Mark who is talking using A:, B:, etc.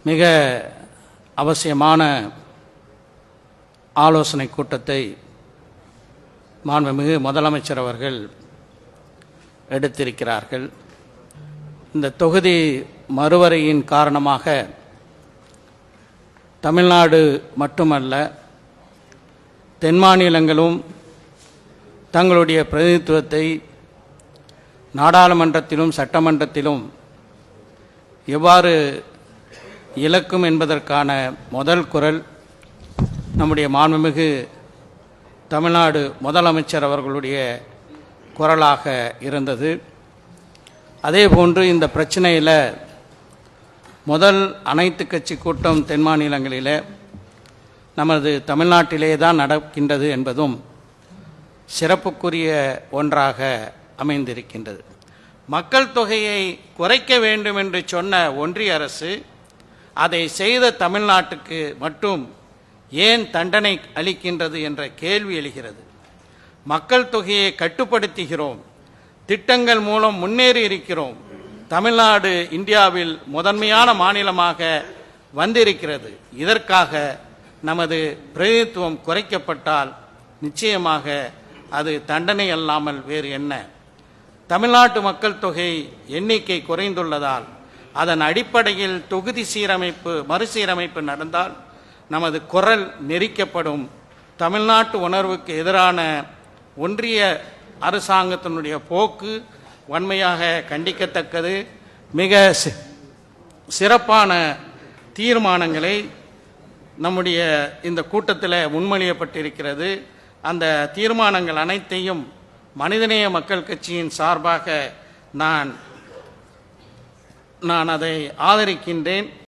A: மிக அவசியமான ஆலோசனை கூட்டத்தை மாண்புமிகு முதலமைச்சர் அவர்கள் எடுத்திருக்கிறார்கள். இந்த தொகுதி மறுவரையின் காரணமாக தமிழ்நாடு மட்டுமல்ல, தென் மாநிலங்களும் தங்களுடைய பிரதிநிதித்துவத்தை நாடாளுமன்றத்திலும் சட்டமன்றத்திலும் எவ்வாறு இழக்கும் என்பதற்கான முதல் குரல் நம்முடைய மாண்புமிகு தமிழ்நாடு முதலமைச்சர் அவர்களுடைய குரலாக இருந்தது. அதேபோன்று இந்த பிரச்சனையில் முதல் அனைத்து கட்சி கூட்டம் தென் மாநிலங்களில் நமது தமிழ்நாட்டிலே தான் நடக்கின்றது என்பதும் சிறப்புக்குரிய ஒன்றாக அமைந்திருக்கின்றது. மக்கள் தொகையை குறைக்க வேண்டும் என்று சொன்ன ஒன்றிய அரசு அதை செய்த தமிழ்நாட்டுக்கு மட்டும் ஏன் தண்டனை அளிக்கின்றது என்ற கேள்வி எழுகிறது. மக்கள் தொகையை கட்டுப்படுத்துகிறோம், திட்டங்கள் மூலம் முன்னேறி இருக்கிறோம், தமிழ்நாடு இந்தியாவில் முதன்மையான மாநிலமாக வந்திருக்கிறது. இதற்காக நமது பிரதிநிதித்துவம் குறைக்கப்பட்டால் நிச்சயமாக அது தண்டனை அல்லாமல் வேறு என்ன? தமிழ்நாட்டு மக்கள் தொகை எண்ணிக்கை குறைந்துள்ளதால் அதன் அடிப்படையில் தொகுதி மறுசீரமைப்பு நடந்தால் நமது குரல் நெரிக்கப்படும். தமிழ்நாட்டு உணர்வுக்கு எதிரான ஒன்றிய அரசாங்கத்தினுடைய போக்கு வன்மையாக கண்டிக்கத்தக்கது. மிக சிறப்பான தீர்மானங்களை நம்முடைய இந்த கூட்டத்தில் முன்மொழியப்பட்டிருக்கிறது. அந்த தீர்மானங்கள் அனைத்தையும் மனிதநேய மக்கள் கட்சியின் சார்பாக நான் அதை ஆதரிக்கின்றேன்.